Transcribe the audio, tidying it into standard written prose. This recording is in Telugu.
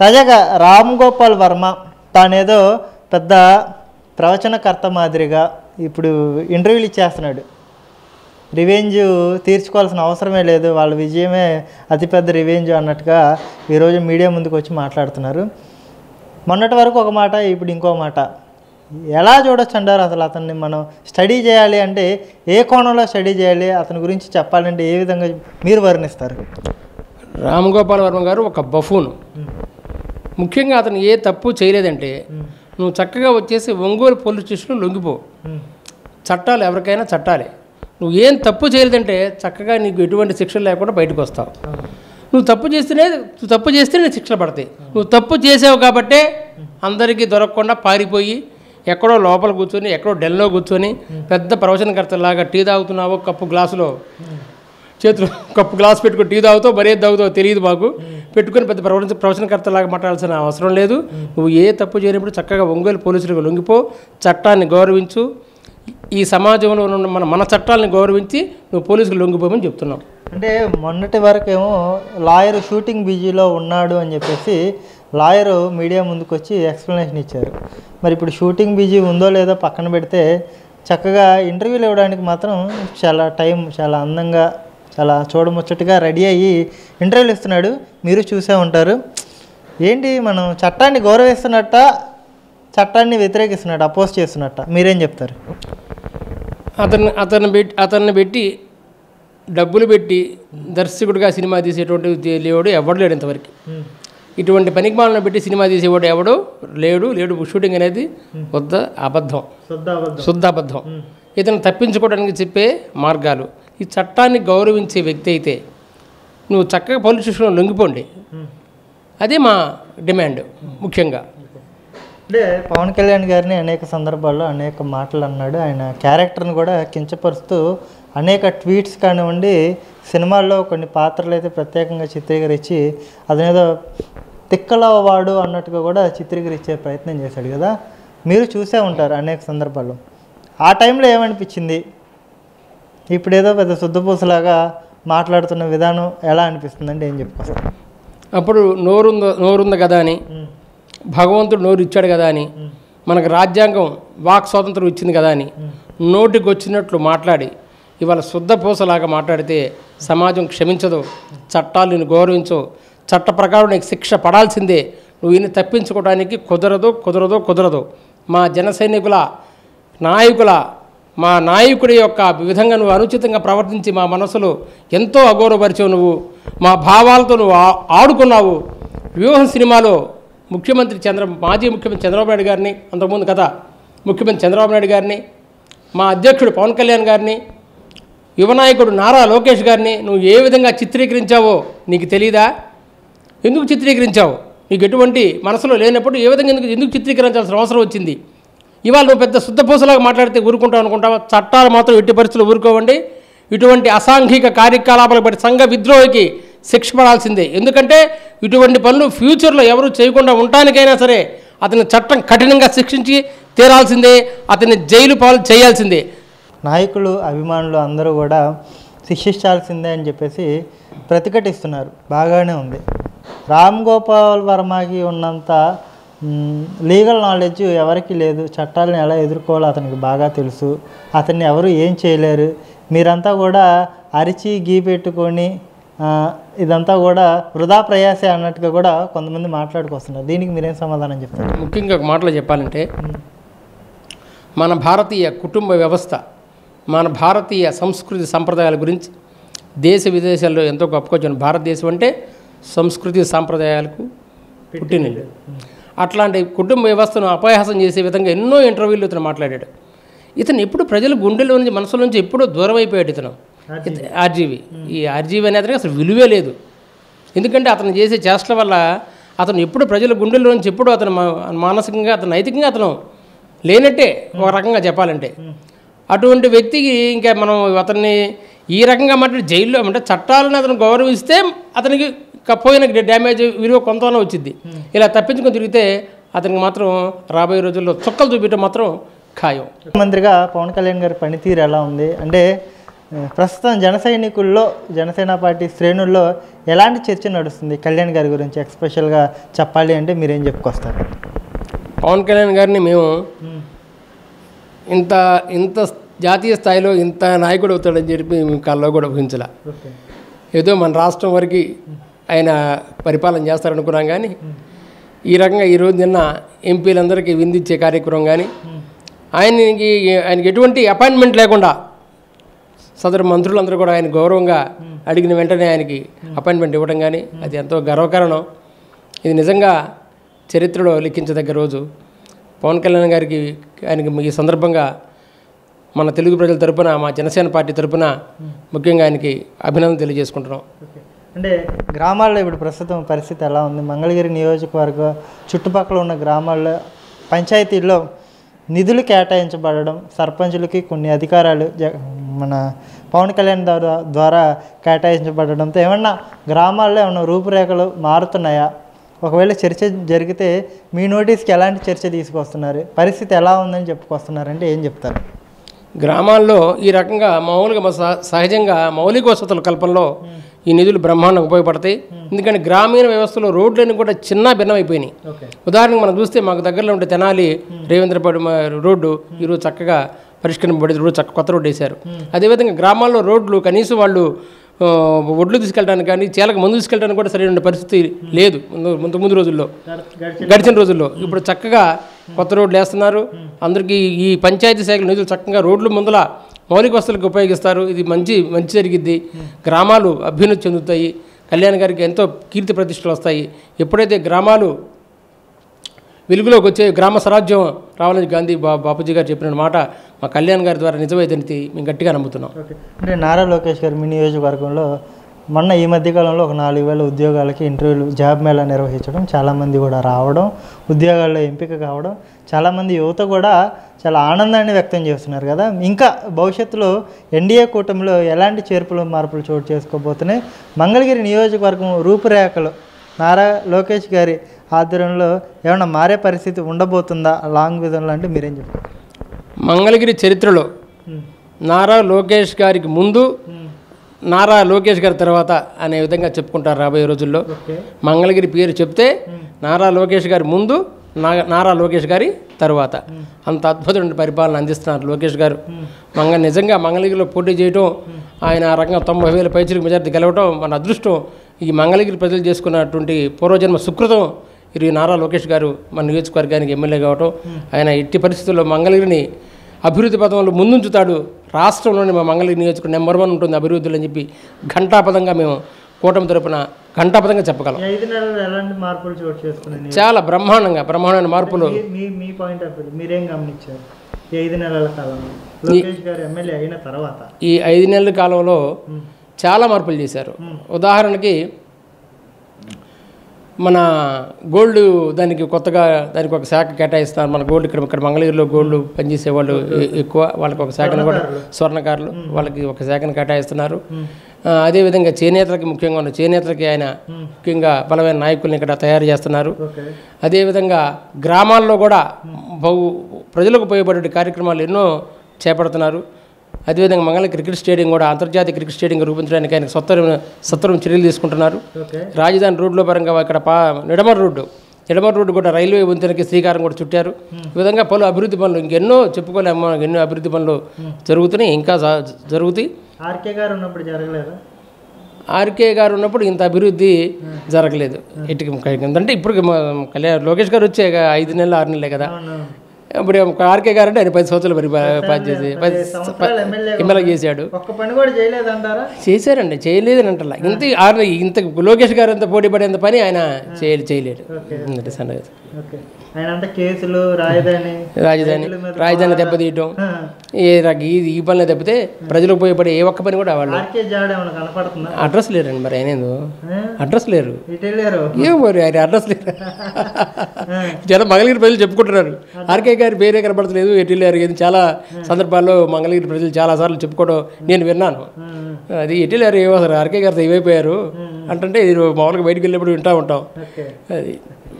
తాజాగా రామ్ గోపాల్ వర్మ తానేదో పెద్ద ప్రవచనకర్త మాదిరిగా ఇప్పుడు ఇంటర్వ్యూలు ఇచ్చేస్తున్నాడు. రివెంజ్ తీర్చుకోవాల్సిన అవసరమే లేదు, వాళ్ళ విజయమే అతిపెద్ద రివెంజ్ అన్నట్టుగా ఈరోజు మీడియా ముందుకు వచ్చి మాట్లాడుతున్నారు. మొన్నటి వరకు ఒక మాట, ఇప్పుడు ఇంకో మాట. ఎలా చూడొచ్చు అంటారు అసలు? అతన్ని మనం స్టడీ చేయాలి అంటే ఏ కోణంలో స్టడీ చేయాలి, అతని గురించి చెప్పాలంటే ఏ విధంగా మీరు వర్ణిస్తారు? రామ్ గోపాల్ వర్మ గారు ఒక బఫూను. ముఖ్యంగా అతను ఏ తప్పు చేయలేదంటే నువ్వు చక్కగా వచ్చేసి ఒంగోలు పోలీస్ స్టేషన్లో లొంగిపో. చట్టాలు ఎవరికైనా చట్టాలే. నువ్వు ఏం తప్పు చేయలేదంటే చక్కగా నీకు ఎటువంటి శిక్షలు లేకుండా బయటకు వస్తావు. నువ్వు తప్పు చేస్తేనే శిక్షలు పడతాయి. నువ్వు తప్పు చేసావు కాబట్టే అందరికీ దొరకకుండా పారిపోయి ఎక్కడో లోపల కూర్చొని ఎక్కడో డెల్లో కూర్చొని పెద్ద ప్రవచనకర్తలాగా టీ తాగుతున్నావు, కప్పు గ్లాసులో చేతులు కప్పు గ్లాస్ పెట్టుకుని టీ తాగుతావు, మరేది తాగుతావు తెలియదు మాకు, పెట్టుకుని పెద్ద ప్రవచనకర్తలాగా మాట్లాడాల్సిన అవసరం లేదు. నువ్వు ఏ తప్పు చేయనప్పుడు చక్కగా ఒంగోలు పోలీసులకు లొంగిపో, చట్టాన్ని గౌరవించు, ఈ సమాజంలో ఉన్న మన చట్టాలని గౌరవించి నువ్వు పోలీసులకు లొంగిపోమని చెప్తున్నావు. అంటే మొన్నటి వరకేమో లాయర్ షూటింగ్ బిజీలో ఉన్నాడు అని చెప్పేసి లాయరు మీడియా ముందుకు వచ్చి ఎక్స్ప్లెనేషన్ ఇచ్చారు. మరి ఇప్పుడు షూటింగ్ బిజీ ఉందో లేదో పక్కన పెడితే చక్కగా ఇంటర్వ్యూలు ఇవ్వడానికి మాత్రం చాలా అందంగా చాలా చూడముచ్చటగా రెడీ అయ్యి ఇంటర్వ్యూలు ఇస్తున్నాడు. మీరు చూసే ఉంటారు. ఏంటి, మనం చట్టాన్ని గౌరవిస్తున్నట్ట, చట్టాన్ని వ్యతిరేకిస్తున్నట్ట, అపోజ్ చేస్తున్నట్ట, మీరేం చెప్తారు? అతన్ని పెట్టి డబ్బులు పెట్టి దర్శకుడిగా సినిమా తీసేటువంటి లేవాడు ఎవడు లేడు ఇంతవరకు. ఇటువంటి పనికిమాలను పెట్టి సినిమా తీసేవాడు ఎవడు లేడు. షూటింగ్ అనేది శుద్ధ అబద్ధం. ఇతను తప్పించుకోవడానికి చెప్పే మార్గాలు. ఈ చట్టాన్ని గౌరవించే వ్యక్తి అయితే నువ్వు చక్కగా పోలీస్ స్టేషన్లో లొంగిపోండి. అదే మా డిమాండ్. ముఖ్యంగా అంటే పవన్ కళ్యాణ్ గారిని అనేక సందర్భాల్లో అనేక మాటలు అన్నాడు. ఆయన క్యారెక్టర్ని కూడా కించపరుస్తూ అనేక ట్వీట్స్ కానివ్వండి, సినిమాల్లో కొన్ని పాత్రలు అయితే ప్రత్యేకంగా చిత్రీకరించి అదనేదో తిక్కలవాడు అన్నట్టుగా కూడా చిత్రీకరించే ప్రయత్నం చేశాడు కదా. మీరు చూసే ఉంటారు అనేక సందర్భాల్లో. ఆ టైంలో ఏమనిపించింది? ఇప్పుడేదో పెద్ద శుద్ధపూసలాగా మాట్లాడుతున్న విధానం ఎలా అనిపిస్తుందంటే ఏం చెప్పుకోవచ్చు? అప్పుడు నోరుంది కదా అని, భగవంతుడు నోరు ఇచ్చాడు కదా అని, మనకు రాజ్యాంగం వాక్ స్వాతంత్రం ఇచ్చింది కదా అని నోటికి వచ్చినట్లు మాట్లాడి ఇవాళ శుద్ధపూసలాగా మాట్లాడితే సమాజం క్షమించదు. చట్టాలను గౌరవించు, చట్ట ప్రకారం నీకు శిక్ష పడాల్సిందే. నువ్వు ఈయన తప్పించుకోవడానికి కుదరదు. మా జన సైనికుల మా నాయకుడి యొక్క విధంగా నువ్వు అనుచితంగా ప్రవర్తించి మా మనసులో ఎంతో అగౌరవపరిచావు. నువ్వు మా భావాలతో నువ్వు ఆడుకున్నావు. వ్యూహం సినిమాలో మాజీ ముఖ్యమంత్రి చంద్రబాబు నాయుడు గారిని, అంతకుముందు కదా ముఖ్యమంత్రి చంద్రబాబు నాయుడు గారిని, మా అధ్యక్షుడు పవన్ కళ్యాణ్ గారిని, యువనాయకుడు నారా లోకేష్ గారిని నువ్వు ఏ విధంగా చిత్రీకరించావో నీకు తెలీదా? ఎందుకు చిత్రీకరించావు? నీకు ఎటువంటి మనసులో లేనప్పుడు ఏ విధంగా ఎందుకు చిత్రీకరించాల్సిన అవసరం వచ్చింది? ఇవాళ నువ్వు పెద్ద శుద్ధపూసలాగా మాట్లాడితే ఊరుకుంటావు అనుకుంటావా? చట్టాలు మాత్రం ఎట్టి పరిస్థితులు ఊరుకోవండి. ఇటువంటి అసాంఘిక కార్యకలాపాలు బట్టి సంఘ విద్రోహికి శిక్ష పడాల్సిందే. ఎందుకంటే ఇటువంటి పనులు ఫ్యూచర్లో ఎవరు చేయకుండా ఉండటానికైనా సరే అతని చట్టం కఠినంగా శిక్షించి తీరాల్సిందే, అతన్ని జైలు పాలు చేయాల్సిందే. నాయకులు, అభిమానులు అందరూ కూడా శిక్షించాల్సిందే అని చెప్పేసి ప్రతిఘటిస్తున్నారు. బాగానే ఉంది. రామ్ గోపాల్ వర్మకి ఉన్నంత లీగల్ నాలెడ్జ్ ఎవరికి లేదు. చట్టాలను ఎలా ఎదుర్కోవాలో అతనికి బాగా తెలుసు. అతన్ని ఎవరు ఏం చేయలేరు. మీరంతా కూడా అరిచి గీ పెట్టుకొని ఇదంతా కూడా వృధా ప్రయాసే అన్నట్టుగా కూడా కొంతమంది మాట్లాడుకొస్తున్నారు. దీనికి మీరేం సమాధానం చెప్తారు? ముఖ్యంగా ఒక మాటలో చెప్పాలంటే మన భారతీయ కుటుంబ వ్యవస్థ, మన భారతీయ సంస్కృతి సంప్రదాయాల గురించి దేశ విదేశాల్లో ఎంతో గొప్పకొచ్చిన భారతదేశం అంటే సంస్కృతి సాంప్రదాయాలకు పుట్టినది. అట్లాంటి కుటుంబ వ్యవస్థను అపహాసం చేసే విధంగా ఎన్నో ఇంటర్వ్యూలు ఇతను మాట్లాడాడు. ఇతను ఎప్పుడు ప్రజల గుండెల నుంచి మనసుల నుంచి ఎప్పుడూ దూరం అయిపోయాడు. ఇతను ఈ ఆర్జీవి అనే అతనికి అసలు విలువే లేదు. ఎందుకంటే అతను చేసే చేష్టల వల్ల అతను ఎప్పుడు ప్రజల గుండెల నుంచి ఎప్పుడు అతను మానసికంగా, అతను నైతికంగా అతను లేనట్టే ఒక రకంగా చెప్పాలంటే. అటువంటి వ్యక్తికి ఇంకా మనం అతన్ని ఈ రకంగా మాట్లాడి జైల్లో అంటే చట్టాలను అతను గౌరవిస్తే అతనికి పోయిన డ్యామేజ్ విలువ కొంతనే వచ్చింది. ఇలా తప్పించుకొని తిరిగితే అతనికి మాత్రం రాబోయే రోజుల్లో చుక్కలు చూపించడం మాత్రం ఖాయం. ముఖ్యమంత్రిగా పవన్ కళ్యాణ్ గారి పనితీరు ఎలా ఉంది అంటే ప్రస్తుతం జన సైనికుల్లో జనసేన పార్టీ శ్రేణుల్లో ఎలాంటి చర్చ నడుస్తుంది కళ్యాణ్ గారి గురించి ఎక్స్పెషల్గా చెప్పాలి అంటే మీరేం చెప్పుకొస్తారు? పవన్ కళ్యాణ్ గారిని మేము ఇంత ఇంత జాతీయ స్థాయిలో ఇంత నాయకుడు అవుతాడని చెప్పి మేము కల్లో కూడా ఊహించలే. ఏదో మన రాష్ట్రం వరకు ఆయన పరిపాలన చేస్తారనుకున్నాం, కానీ ఈ రకంగా ఈరోజు నిన్న ఎంపీలందరికీ విందిచ్చే కార్యక్రమం కానీ ఆయనకి ఎటువంటి అపాయింట్మెంట్ లేకుండా సదరు మంత్రులందరూ కూడా ఆయన గౌరవంగా అడిగిన వెంటనే ఆయనకి అపాయింట్మెంట్ ఇవ్వడం కానీ అది ఎంతో గర్వకారణం. ఇది నిజంగా చరిత్రలో లిఖించదగ్గ రోజు. పవన్ కళ్యాణ్ గారికి ఆయనకి ఈ సందర్భంగా మన తెలుగు ప్రజల తరపున, మా జనసేన పార్టీ తరపున ముఖ్యంగా ఆయనకి అభినందన తెలియజేసుకుంటున్నాం. అంటే గ్రామాల్లో ఇప్పుడు ప్రస్తుతం పరిస్థితి ఎలా ఉంది? మంగళగిరి నియోజకవర్గ చుట్టుపక్కల ఉన్న గ్రామాల్లో పంచాయతీల్లో నిధులు కేటాయించబడడం, సర్పంచులకి కొన్ని అధికారాలు మన పవన్ కళ్యాణ్ ద్వారా కేటాయించబడడంతో ఏమన్నా గ్రామాల్లో ఏమన్నా రూపురేఖలు మారుతున్నాయా? ఒకవేళ చర్చ జరిగితే మీ నోటీస్కి ఎలాంటి చర్చ తీసుకొస్తున్నారు? పరిస్థితి ఎలా ఉందని చెప్పుకొస్తున్నారంటే ఏం చెప్తారు? గ్రామాల్లో ఈ రకంగా మామూలుగా సహజంగా మౌలిక వసతుల కల్పనలో ఈ నిధులు బ్రహ్మాండంగా ఉపయోగపడతాయి. ఎందుకంటే గ్రామీణ వ్యవస్థలో రోడ్లన్నీ కూడా చిన్న భిన్నమైపోయినాయి. ఉదాహరణకు మనం చూస్తే మాకు దగ్గరలో ఉంటే తెనాలి రేవేంద్రపాడు రోడ్డు ఈరోజు చక్కగా పరిష్కరింపబడి రోడ్డు కొత్త రోడ్డు వేశారు. అదేవిధంగా గ్రామాల్లో రోడ్లు కనీసం వాళ్ళు ఒడ్లు తీసుకెళ్ళడానికి కానీ చేలకు ముందు తీసుకెళ్ళడానికి కూడా సరైన పరిస్థితి లేదు ముందు రోజుల్లో, గడిచిన రోజుల్లో. ఇప్పుడు చక్కగా కొత్త రోడ్లు వేస్తున్నారు. అందరికీ ఈ పంచాయతీ శాఖల నిధులు చక్కగా రోడ్లు ముందల మౌలిక వసతులకు ఉపయోగిస్తారు. ఇది మంచి జరిగిద్ది. గ్రామాలు అభ్యున్నతి చెందుతాయి. కళ్యాణ్ గారికి ఎంతో కీర్తి ప్రతిష్టలు వస్తాయి. ఎప్పుడైతే గ్రామాలు వెలుగులోకి వచ్చే గ్రామ స్వరాజ్యం రావాలని గాంధీ బాపూజీ గారు చెప్పిన మాట మా కళ్యాణ్ గారి ద్వారా నిజమైతే మేము గట్టిగా నమ్ముతున్నాం. అంటే నారా లోకేష్ గారు మీ నియోజకవర్గంలో మొన్న ఈ మధ్యకాలంలో ఒక 4,000 ఉద్యోగాలకి ఇంటర్వ్యూలు జాబ్ మేళా నిర్వహించడం, చాలామంది కూడా రావడం, ఉద్యోగాల్లో ఎంపిక కావడం, చాలామంది యువత కూడా చాలా ఆనందాన్ని వ్యక్తం చేస్తున్నారు కదా. ఇంకా భవిష్యత్తులో ఎన్డీఏ కూటమిలో ఎలాంటి చేర్పులు మార్పులు చోటు చేసుకోబోతున్నాయి? మంగళగిరి నియోజకవర్గం రూపురేఖలు నారా లోకేష్ గారి ఆధ్వర్యంలో ఏమైనా మారే పరిస్థితి ఉండబోతుందా లాంగ్ విజన్లో అంటే మీరేం చెప్తారు? మంగళగిరి చరిత్రలో నారా లోకేష్ గారికి ముందు, నారా లోకేష్ గారి తర్వాత అనే విధంగా చెప్పుకుంటారు రాబోయే రోజుల్లో. మంగళగిరి పేరు చెప్తే నారా లోకేష్ గారి ముందు, నారా లోకేష్ గారి తర్వాత. అంత అద్భుతమైన పరిపాలన అందిస్తున్నారు లోకేష్ గారు. నిజంగా మంగళగిరిలో పోటీ చేయటం, ఆయన ఆ రకంగా 90,000 పైచిలకు మెజార్టీ గెలవటం మన అదృష్టం. ఈ మంగళగిరి ప్రజలు చేసుకున్నటువంటి పూర్వజన్మ సుకృతం ఇది. నారా లోకేష్ గారు మన నియోజకవర్గానికి ఎమ్మెల్యే కావటం, ఆయన ఎట్టి పరిస్థితుల్లో మంగళగిరిని అభివృద్ధి పథంలో ముందుంచుతాడు. రాష్ట్రంలోనే మా మంగళగిరి నియోజకవర్గం నెంబర్ 1 ఉంటుంది అభివృద్ధిలో అని చెప్పి ఘంటాపదంగా మేము కూటమి తరపున ఘంటాపదంగా చెప్పగలం. 5 నెలలు ఎలాంటి మార్పులు చోటు చేసుకున్నాయి? చాలా బ్రహ్మాండమైన మార్పులు. మీ పాయింట్ ఆఫ్ వ్యూ మీరేం గమనించారు ఈ 5 నెలల కాలంలో లోకేష్ గారు ఎమ్మెల్యే అయిన తర్వాత? ఈ 5 నెలల కాలంలో చాలా మార్పులు చేశారు. ఉదాహరణకి మన గోల్డ్ దానికి కొత్తగా దానికి ఒక శాఖ కేటాయిస్తారు. మన గోల్డ్ ఇక్కడ మంగళగిరిలో గోల్డ్ పనిచేసే వాళ్ళు ఎక్కువ, వాళ్ళకి ఒక శాఖను కూడా, స్వర్ణకారులు వాళ్ళకి ఒక శాఖను కేటాయిస్తున్నారు. అదేవిధంగా చేనేతలకి ముఖ్యంగా ఉన్న చేనేతలకి ఆయన ముఖ్యంగా బలమైన నాయకుల్ని ఇక్కడ తయారు చేస్తున్నారు. అదేవిధంగా గ్రామాల్లో కూడా ప్రజలకు ఉపయోగపడే కార్యక్రమాలు ఎన్నో చేపడుతున్నారు. అదేవిధంగా మంగళగిరి క్రికెట్ స్టేడియం కూడా అంతర్జాతీయ క్రికెట్ స్టేడియంగా రూపొందించడానికి ఆయన సత్వరం చర్యలు తీసుకుంటున్నారు. రాజధాని రోడ్ల పరంగా ఇక్కడ నిడమర రోడ్డు కూడా రైల్వే వంతెనకి శ్రీకారం కూడా చుట్టారు. ఈ విధంగా పలు అభివృద్ధి పనులు ఇంకెన్నో చెప్పుకోలేము, ఎన్నో అభివృద్ధి పనులు జరుగుతున్నాయి, ఇంకా జరుగుతాయి. ఆర్కే గారు ఉన్నప్పుడు జరగలేదు. ఆర్కే గారు ఉన్నప్పుడు ఇంత అభివృద్ధి జరగలేదు. ఎందుకంటే ఇప్పుడు లోకేష్ గారు వచ్చే 5 నెలలు 6 నెలలే కదా. ఇప్పుడు ఆర్కే గారు అంటే ఆయన 10 సంవత్సరాలు పనిచేసి ఎమ్మెల్యే చేశాడు. చేశారండి, చేయలేదని అంటలా. ఇంత లోకేష్ గారు అంత పోటీ పడేంత పని ఆయన చేయలేడు. రాజధాని దెబ్బతీయటం ఈ పనులు దెబ్బతే ప్రజలకు ఉపయోగపడే ఏ ఒక్క పని కూడా వాళ్ళు అడ్రస్ లేరండి. మరి ఆయన అడ్రస్ లేరు, ఏమో మరి ఆయన అడ్రస్ లేరు. చాలా మంగళగిరి ప్రజలు చెప్పుకుంటున్నారు ఆర్కే గారి పేరే కనపడతలేదు, ఎటు లేరు. చాలా సందర్భాల్లో మంగళగిరి ప్రజలు చాలాసార్లు చెప్పుకోవడం నేను విన్నాను. అది ఎటు లేరు, ఏమో ఆర్కే గారితో ఏమైపోయారు అంటే మామూలుగా బయటికి వెళ్ళినప్పుడు వింటూ ఉంటాం. అది